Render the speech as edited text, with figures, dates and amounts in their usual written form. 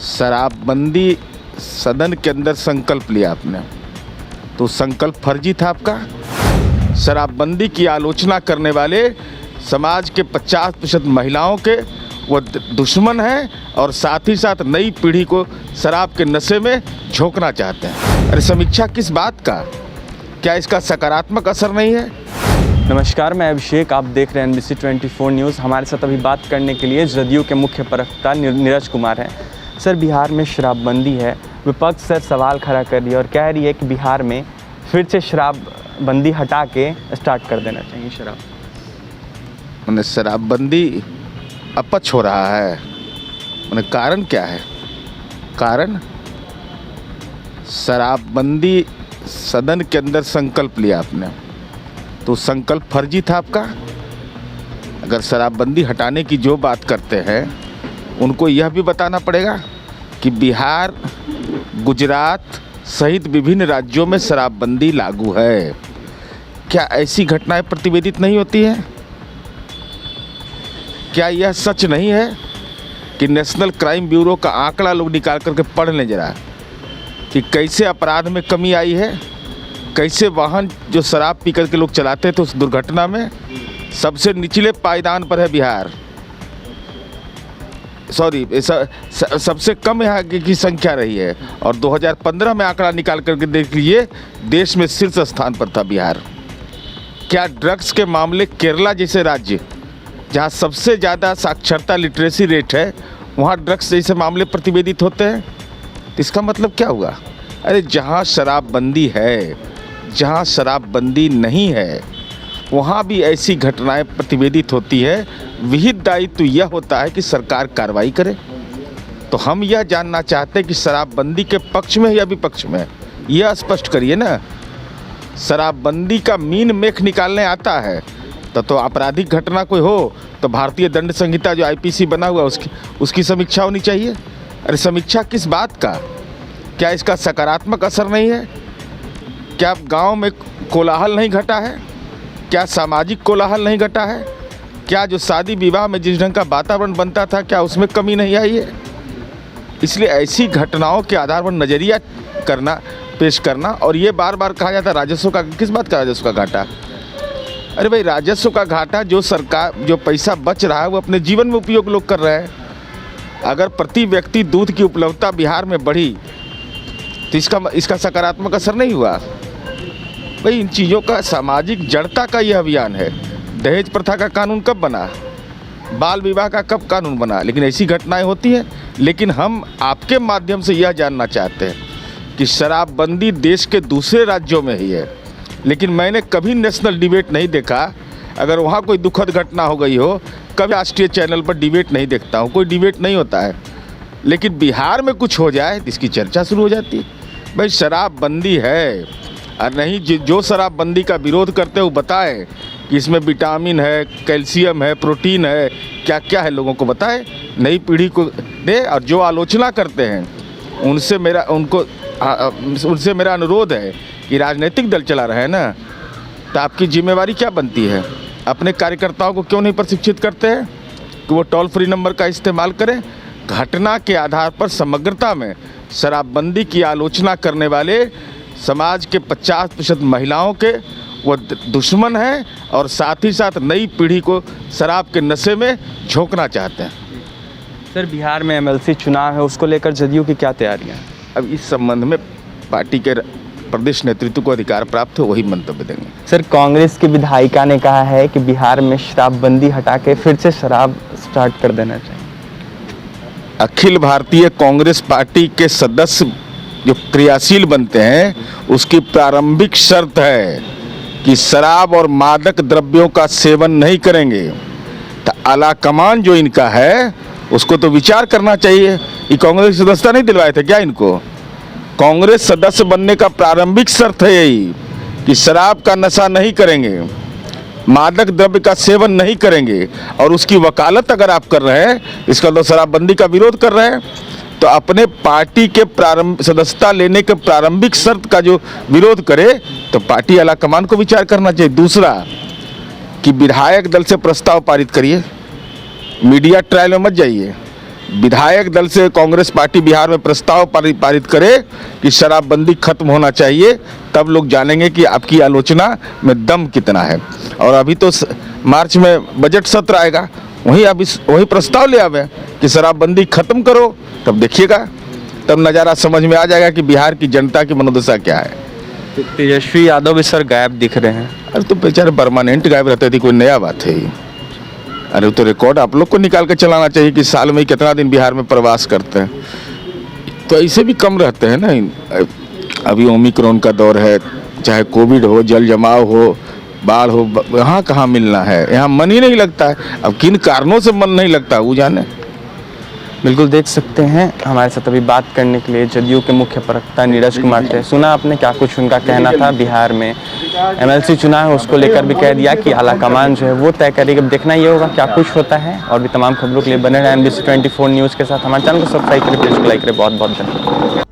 शराबबंदी सदन के अंदर संकल्प लिया आपने, तो संकल्प फर्जी था आपका। शराबबंदी की आलोचना करने वाले समाज के 50% महिलाओं के वो दुश्मन हैं और साथ ही साथ नई पीढ़ी को शराब के नशे में झोंकना चाहते हैं। अरे समीक्षा किस बात का? क्या इसका सकारात्मक असर नहीं है? नमस्कार, मैं अभिषेक, आप देख रहे हैं NBC 24 न्यूज़। हमारे साथ अभी बात करने के लिए जदयू के मुख्य प्रवक्ता नीरज कुमार हैं। सर, बिहार में शराबबंदी है, विपक्ष सर सवाल खड़ा कर रही है और कह रही है कि बिहार में फिर से शराबबंदी हटा के स्टार्ट कर देना चाहिए शराब। मैंने शराबबंदी अपच हो रहा है, मैंने कारण क्या है? कारण शराबबंदी सदन के अंदर संकल्प लिया आपने, तो संकल्प फर्जी था आपका। अगर शराबबंदी हटाने की जो बात करते हैं उनको यह भी बताना पड़ेगा कि बिहार, गुजरात सहित विभिन्न राज्यों में शराबबंदी लागू है। क्या ऐसी घटनाएं प्रतिवेदित नहीं होती हैं? क्या यह सच नहीं है कि नेशनल क्राइम ब्यूरो का आंकड़ा लोग निकाल करके पढ़ लें जरा कि कैसे अपराध में कमी आई है, कैसे वाहन जो शराब पी करके लोग चलाते थे उस दुर्घटना में सबसे निचले पायदान पर है बिहार। सबसे कम यहाँ की संख्या रही है और 2015 में आंकड़ा निकाल करके देख लीजिए, देश में शीर्ष स्थान पर था बिहार। क्या ड्रग्स के मामले केरला जैसे राज्य जहाँ सबसे ज़्यादा साक्षरता लिटरेसी रेट है, वहाँ ड्रग्स जैसे मामले प्रतिवेदित होते हैं? तो इसका मतलब क्या हुआ? अरे जहाँ शराबबंदी है, जहाँ शराबबंदी नहीं है, वहाँ भी ऐसी घटनाएं प्रतिवेदित होती है। विहित दायित्व यह होता है कि सरकार कार्रवाई करे। तो हम यह जानना चाहते हैं कि शराबबंदी के पक्ष में या विपक्ष में, यह स्पष्ट करिए ना। शराबबंदी का मीन मेख निकालने आता है तो आपराधिक घटना कोई हो तो भारतीय दंड संहिता जो IPC बना हुआ उसकी समीक्षा होनी चाहिए। अरे समीक्षा किस बात का? क्या इसका सकारात्मक असर नहीं है? क्या गांव में कोलाहल नहीं घटा है? क्या सामाजिक कोलाहल नहीं घटा है? क्या जो शादी विवाह में जिस ढंग का वातावरण बनता था, क्या उसमें कमी नहीं आई है? इसलिए ऐसी घटनाओं के आधार पर नज़रिया पेश करना, और ये बार बार कहा जाता है राजस्व का, किस बात का राजस्व का घाटा? अरे भाई, राजस्व का घाटा जो सरकार जो पैसा बच रहा है वो अपने जीवन में उपयोग लोग कर रहे हैं। अगर प्रति व्यक्ति दूध की उपलब्धता बिहार में बढ़ी तो इसका सकारात्मक असर नहीं हुआ। भाई, इन चीज़ों का सामाजिक जड़ता का यह अभियान है। दहेज प्रथा का कानून कब बना? बाल विवाह का कब कानून बना? लेकिन ऐसी घटनाएं होती हैं। लेकिन हम आपके माध्यम से यह जानना चाहते हैं कि शराबबंदी देश के दूसरे राज्यों में ही है, लेकिन मैंने कभी नेशनल डिबेट नहीं देखा। अगर वहाँ कोई दुखद घटना हो गई हो, कभी राष्ट्रीय चैनल पर डिबेट नहीं देखता हूँ, कोई डिबेट नहीं होता है। लेकिन बिहार में कुछ हो जाए तो इसकी चर्चा शुरू हो जाती है। भाई, शराबबंदी है और नहीं, जो शराबबंदी का विरोध करते हो बताएं कि इसमें विटामिन है, कैल्शियम है, प्रोटीन है, क्या क्या है, लोगों को बताएं, नई पीढ़ी को दे। और जो आलोचना करते हैं उनसे मेरा अनुरोध है कि राजनीतिक दल चला रहे हैं ना, तो आपकी जिम्मेवारी क्या बनती है? अपने कार्यकर्ताओं को क्यों नहीं प्रशिक्षित करते हैं कि वो टोल फ्री नंबर का इस्तेमाल करें? घटना के आधार पर समग्रता में शराबबंदी की आलोचना करने वाले समाज के 50% महिलाओं के वो दुश्मन हैं और साथ ही साथ नई पीढ़ी को शराब के नशे में झोंकना चाहते हैं। सर, बिहार में MLC चुनाव है, उसको लेकर जदयू की क्या तैयारियाँ? अब इस संबंध में पार्टी के प्रदेश नेतृत्व को अधिकार प्राप्त है, वही मंतव्य देंगे। सर, कांग्रेस की विधायिका ने कहा है कि बिहार में शराबबंदी हटा के फिर से शराब स्टार्ट कर देना चाहिए। अखिल भारतीय कांग्रेस पार्टी के सदस्य जो क्रियाशील बनते हैं उसकी प्रारंभिक शर्त है कि शराब और मादक द्रव्यों का सेवन नहीं करेंगे। तो आलाकमान जो इनका है उसको तो विचार करना चाहिए। ये कांग्रेस सदस्यता नहीं दिलवाए थे क्या इनको? कांग्रेस सदस्य बनने का प्रारंभिक शर्त है यही कि शराब का नशा नहीं करेंगे, मादक द्रव्य का सेवन नहीं करेंगे। और उसकी वकालत अगर आप कर रहे हैं, इसका तो शराबबंदी का विरोध कर रहे हैं, तो अपने पार्टी के सदस्यता लेने के प्रारंभिक शर्त का जो विरोध करे तो पार्टी आलाकमान को विचार करना चाहिए। दूसरा कि विधायक दल से प्रस्ताव पारित करिए, मीडिया ट्रायल में मत जाइए। विधायक दल से कांग्रेस पार्टी बिहार में प्रस्ताव पारित करे कि शराबबंदी खत्म होना चाहिए, तब लोग जानेंगे कि आपकी आलोचना में दम कितना है। और अभी तो मार्च में बजट सत्र आएगा, वही प्रस्ताव ले आवे कि शराबबंदी खत्म करो, तब देखिएगा, तब नज़ारा समझ में आ जाएगा कि बिहार की जनता की मनोदशा क्या है। तेजस्वी यादव भी सर गायब दिख रहे हैं। अरे तो बेचारे परमानेंट गायब रहते थे, कोई नया बात है ये? अरे तो रिकॉर्ड आप लोग को निकाल के चलाना चाहिए कि साल में कितना दिन बिहार में प्रवास करते हैं, तो ऐसे भी कम रहते हैं ना। अभी ओमिक्रॉन का दौर है, चाहे कोविड हो, जल जमाव हो, बाढ़ हो, यहाँ कहाँ मिलना है, यहाँ मन ही नहीं लगता है। अब किन कारणों से मन नहीं लगता वो जाने। बिल्कुल देख सकते हैं, हमारे साथ अभी बात करने के लिए जदयू के मुख्य प्रवक्ता नीरज कुमार थे। सुना आपने क्या कुछ उनका कहना था। बिहार में एमएलसी चुनाव है, उसको लेकर भी कह दिया कि आलाकमान जो है वो तय करेगी। अब देखना ये होगा क्या कुछ होता है। और भी तमाम खबरों के लिए बने रहें NBC 24 न्यूज़ के साथ। हमारे चैनल को सब्सक्राइब करें, पेज को लाइक करें। बहुत बहुत धन्यवाद।